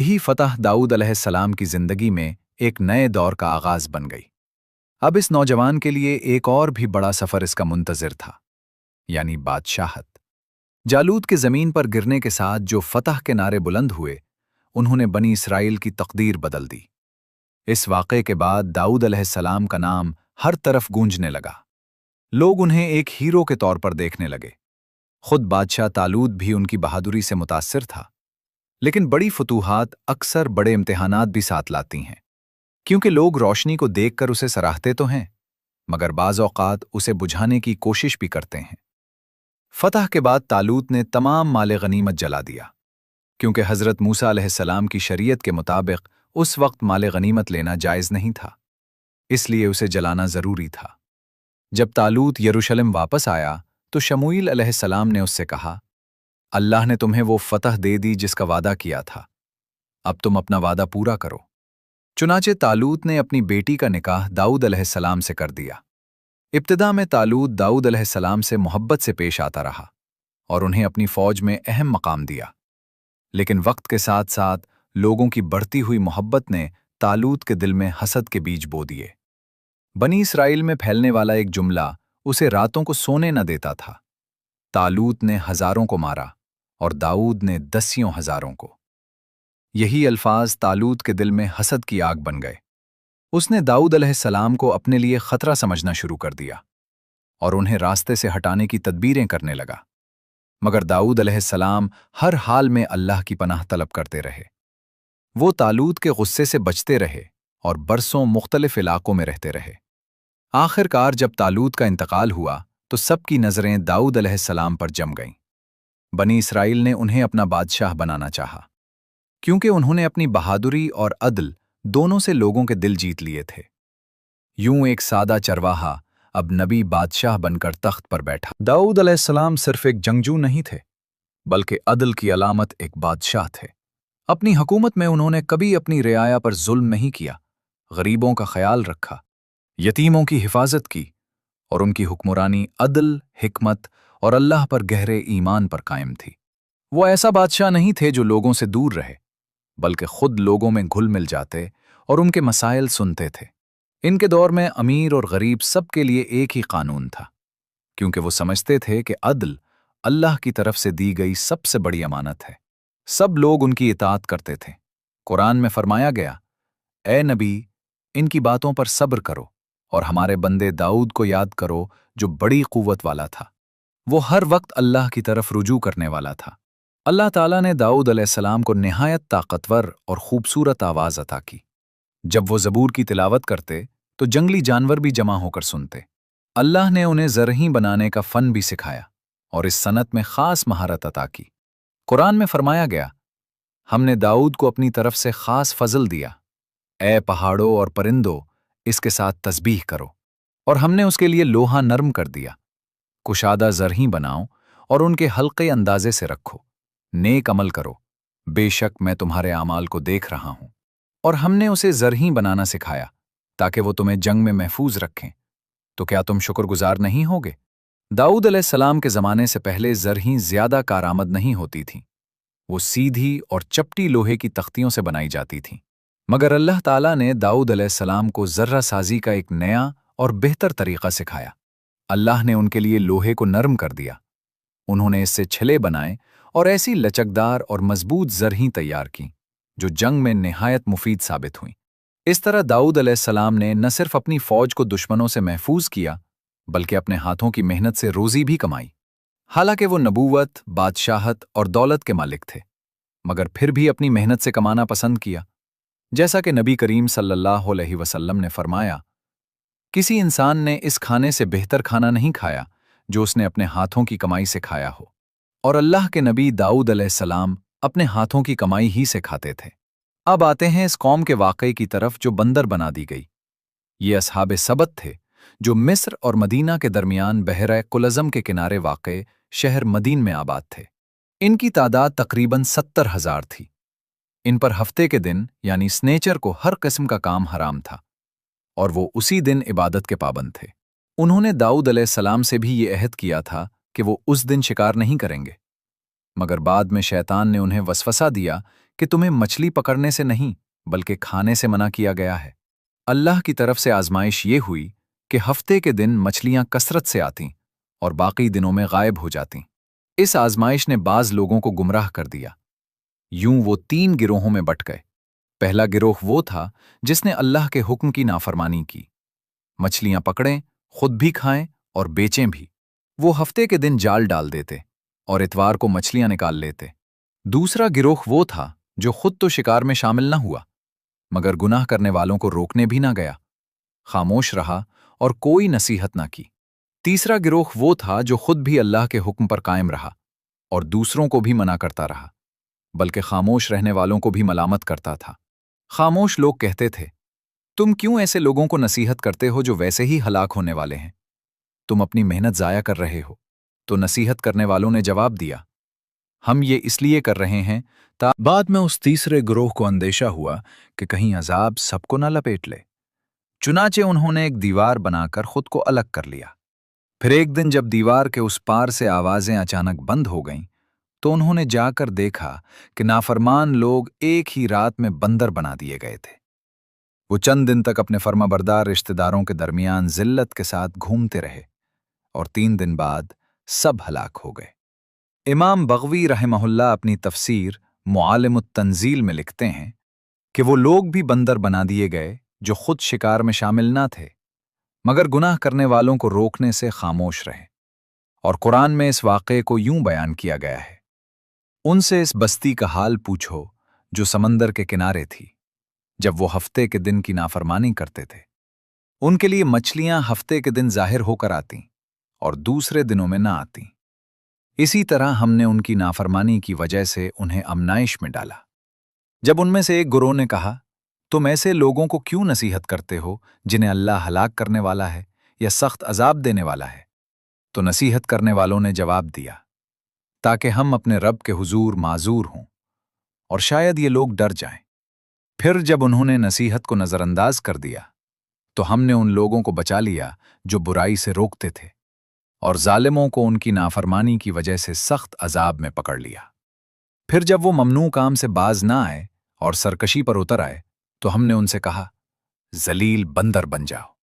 यही फतह दाऊद अलैहिस्सलाम की जिंदगी में एक नए दौर का आगाज बन गई। अब इस नौजवान के लिए एक और भी बड़ा सफर इसका मुंतजिर था, यानी बादशाहत। जालूत के जमीन पर गिरने के साथ जो फतह के नारे बुलंद हुए, उन्होंने बनी इसराइल की तकदीर बदल दी। इस वाक़े के बाद दाऊद अलैहिस्सलाम का नाम हर तरफ गूंजने लगा। लोग उन्हें एक हीरो के तौर पर देखने लगे। खुद बादशाह तालूत भी उनकी बहादुरी से मुतासिर था। लेकिन बड़ी फतूहात अक्सर बड़े इम्तिहानात भी साथ लाती हैं, क्योंकि लोग रोशनी को देखकर उसे सराहते तो हैं, मगर बाज़ औक़ात उसे बुझाने की कोशिश भी करते हैं। फतह के बाद तालूत ने तमाम माले गनीमत जला दिया, क्योंकि हज़रत मूसा अलैहिस्सलाम की शरीयत के मुताबिक उस वक्त माले गनीमत लेना जायज़ नहीं था, इसलिए उसे जलाना ज़रूरी था। जब तालूत यरूशलेम वापस आया तो शमूएल अलैहिस्सलाम ने उससे कहा, अल्लाह ने तुम्हें वो फतह दे दी जिसका वादा किया था, अब तुम अपना वादा पूरा करो। चुनाचे तालूत ने अपनी बेटी का निकाह दाऊद अलैहिस्सलाम से कर दिया। इब्तिदा में तालूत दाऊद अलैहिस्सलाम से मोहब्बत से पेश आता रहा और उन्हें अपनी फौज में अहम मकाम दिया। लेकिन वक्त के साथ साथ लोगों की बढ़ती हुई मोहब्बत ने तालूत के दिल में हसद के बीज बो दिए। बनी इसराइल में फैलने वाला एक जुमला उसे रातों को सोने न देता था। तालूत ने हजारों को मारा और दाऊद ने दसियों हजारों को। यही अल्फाज तालूत के दिल में हसद की आग बन गए। उसने दाऊद अलैहिस्सलाम को अपने लिए खतरा समझना शुरू कर दिया और उन्हें रास्ते से हटाने की तदबीरें करने लगा। मगर दाऊद अलैहिस्सलाम हर हाल में अल्लाह की पनाह तलब करते रहे। वो तालूत के गुस्से से बचते रहे और बरसों मुख्तलिफ इलाकों में रहते रहे। आखिरकार जब तालूत का इंतकाल हुआ तो सबकी नज़रें दाऊद अलैहिस्सलाम पर जम गईं। बनी इसराइल ने उन्हें अपना बादशाह बनाना चाहा, क्योंकि उन्होंने अपनी बहादुरी और अदल दोनों से लोगों के दिल जीत लिए थे। यूं एक सादा चरवाहा अब नबी बादशाह बनकर तख्त पर बैठा। दाऊद अलैहिस्सलाम सिर्फ एक जंगजू नहीं थे, बल्कि अदल की अलामत एक बादशाह थे। अपनी हुकूमत में उन्होंने कभी अपनी रियाया पर जुल्म नहीं किया, गरीबों का ख्याल रखा, यतीमों की हिफाजत की और उनकी हुक्मरानी अदल, हिकमत और अल्लाह पर गहरे ईमान पर कायम थी। वो ऐसा बादशाह नहीं थे जो लोगों से दूर रहे, बल्कि खुद लोगों में घुल मिल जाते और उनके मसाइल सुनते थे। इनके दौर में अमीर और गरीब सबके लिए एक ही कानून था, क्योंकि वो समझते थे कि अदल अल्लाह की तरफ से दी गई सबसे बड़ी अमानत है। सब लोग उनकी इताअत करते थे। कुरान में फरमाया गया, ए नबी, इनकी बातों पर सब्र करो और हमारे बंदे दाऊद को याद करो जो बड़ी कुव्वत वाला था। वो हर वक्त अल्लाह की तरफ रुजू करने वाला था। अल्लाह ताला ने दाऊद अलैहिस्सलाम को निहायत ताकतवर और खूबसूरत आवाज़ अता की। जब वो ज़बूर की तिलावत करते तो जंगली जानवर भी जमा होकर सुनते। अल्लाह ने उन्हें ज़रही बनाने का फ़न भी सिखाया और इस सनत में ख़ास महारत अता की। कुरान में फरमाया गया, हमने दाऊद को अपनी तरफ से ख़ास फजल दिया। ए पहाड़ों और परिंदों, इसके साथ तस्बीह करो। और हमने उसके लिए लोहा नर्म कर दिया। कुशादा ज़रही बनाओ और उनके हल्के अंदाजे से रखो। नेक अमल करो, बेशक मैं तुम्हारे आमाल को देख रहा हूं। और हमने उसे ज़रही बनाना सिखाया ताकि वो तुम्हें जंग में महफूज रखें। तो क्या तुम शुक्रगुजार नहीं होगे? दाऊद अलैहिस्सलाम के ज़माने से पहले ज़रही ज़्यादा कारआमद नहीं होती थीं। वो सीधी और चपटी लोहे की तख्तियों से बनाई जाती थीं। मगर अल्लाह ताला ने दाऊद अलैहिस्सलाम को ज़र्रा साजी का एक नया और बेहतर तरीक़ा सिखाया। अल्लाह ने उनके लिए लोहे को नरम कर दिया। उन्होंने इससे छिले बनाए और ऐसी लचकदार और मजबूत ज़रही तैयार की जो जंग में निहायत मुफीद साबित हुई। इस तरह दाऊद अलैहिस्सलाम ने न सिर्फ अपनी फ़ौज को दुश्मनों से महफूज किया, बल्कि अपने हाथों की मेहनत से रोज़ी भी कमाई। हालांकि वो नबूवत, बादशाहत और दौलत के मालिक थे, मगर फिर भी अपनी मेहनत से कमाना पसंद किया। जैसा कि नबी करीम सल्लल्लाहु अलैहि वसल्लम ने फरमाया, किसी इंसान ने इस खाने से बेहतर खाना नहीं खाया जो उसने अपने हाथों की कमाई से खाया हो। और अल्लाह के नबी दाऊद अलैहिस्सलाम अपने हाथों की कमाई ही से खाते थे। अब आते हैं इस कौम के वाक़े की तरफ जो बंदर बना दी गई। ये असहाबे सबत थे जो मिस्र और मदीना के दरमियान बहर कुलज़म के किनारे वाक़े शहर मदीन में आबाद थे। इनकी तादाद तकरीबन 70,000 थी। इन पर हफ्ते के दिन यानी स्नेचर को हर किस्म का काम हराम था और वो उसी दिन इबादत के पाबंद थे। उन्होंने दाऊद अलैहिस्सलाम से भी ये अहद किया था कि वो उस दिन शिकार नहीं करेंगे, मगर बाद में शैतान ने उन्हें वसवसा दिया कि तुम्हें मछली पकड़ने से नहीं बल्कि खाने से मना किया गया है। अल्लाह की तरफ से आजमाइश ये हुई कि हफ्ते के दिन मछलियां कसरत से आतीं और बाकी दिनों में गायब हो जातीं। इस आजमाइश ने बाज लोगों को गुमराह कर दिया। यूं वो 3 गिरोहों में बट गए। पहला गिरोह वो था जिसने अल्लाह के हुक्म की नाफरमानी की। मछलियां पकड़ें, खुद भी खाएं और बेचें भी। वो हफ्ते के दिन जाल डाल देते और इतवार को मछलियां निकाल लेते। दूसरा गिरोह वो था जो खुद तो शिकार में शामिल न हुआ, मगर गुनाह करने वालों को रोकने भी ना गया, खामोश रहा और कोई नसीहत ना की। तीसरा गिरोह वो था जो खुद भी अल्लाह के हुक्म पर कायम रहा और दूसरों को भी मना करता रहा, बल्कि खामोश रहने वालों को भी मलामत करता था। खामोश लोग कहते थे, तुम क्यों ऐसे लोगों को नसीहत करते हो जो वैसे ही हलाक होने वाले हैं? तुम अपनी मेहनत जाया कर रहे हो। तो नसीहत करने वालों ने जवाब दिया, हम ये इसलिए कर रहे हैं बाद में उस तीसरे गिरोह को अंदेशा हुआ कि कहीं अजाब सबको न लपेट ले। चुनाचे उन्होंने एक दीवार बनाकर खुद को अलग कर लिया। फिर एक दिन जब दीवार के उस पार से आवाजें अचानक बंद हो गईं, तो उन्होंने जाकर देखा कि नाफरमान लोग एक ही रात में बंदर बना दिए गए थे। वो चंद दिन तक अपने फर्माबरदार रिश्तेदारों के दरमियान जिल्लत के साथ घूमते रहे और 3 दिन बाद सब हलाक हो गए। इमाम बग़वी रहमहुल्लाह अपनी तफसीर मुआलिमुत तंजील में लिखते हैं कि वो लोग भी बंदर बना दिए गए जो खुद शिकार में शामिल ना थे, मगर गुनाह करने वालों को रोकने से खामोश रहे। और कुरान में इस वाक़े को यूं बयान किया गया है, उनसे इस बस्ती का हाल पूछो जो समंदर के किनारे थी, जब वो हफ्ते के दिन की नाफरमानी करते थे। उनके लिए मछलियां हफ्ते के दिन जाहिर होकर आतीं और दूसरे दिनों में ना आतीं। इसी तरह हमने उनकी नाफरमानी की वजह से उन्हें अमनाइश में डाला। जब उनमें से एक गुरोह ने कहा, तुम ऐसे लोगों को क्यों नसीहत करते हो जिन्हें अल्लाह हलाक करने वाला है या सख्त अजाब देने वाला है? तो नसीहत करने वालों ने जवाब दिया, ताकि हम अपने रब के हुजूर माजूर हों और शायद ये लोग डर जाएं। फिर जब उन्होंने नसीहत को नजरअंदाज कर दिया, तो हमने उन लोगों को बचा लिया जो बुराई से रोकते थे और जालिमों को उनकी नाफरमानी की वजह से सख्त अजाब में पकड़ लिया। फिर जब वो ममनू काम से बाज ना आए और सरकशी पर उतर आए, तो हमने उनसे कहा, जलील बंदर बन जाओ।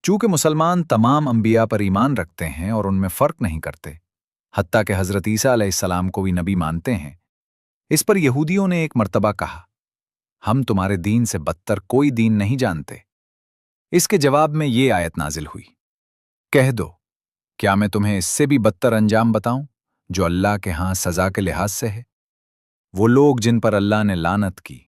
चूंकि मुसलमान तमाम अंबिया पर ईमान रखते हैं और उनमें फर्क नहीं करते, हत्ता कि हजरत ईसा अलैहिस्सलाम को भी नबी मानते हैं, इस पर यहूदियों ने एक मर्तबा कहा, हम तुम्हारे दीन से बदतर कोई दीन नहीं जानते। इसके जवाब में ये आयत नाजिल हुई, कह दो, क्या मैं तुम्हें इससे भी बदतर अंजाम बताऊं जो अल्लाह के हां सजा के लिहाज से है? वो लोग जिन पर अल्लाह ने लानत की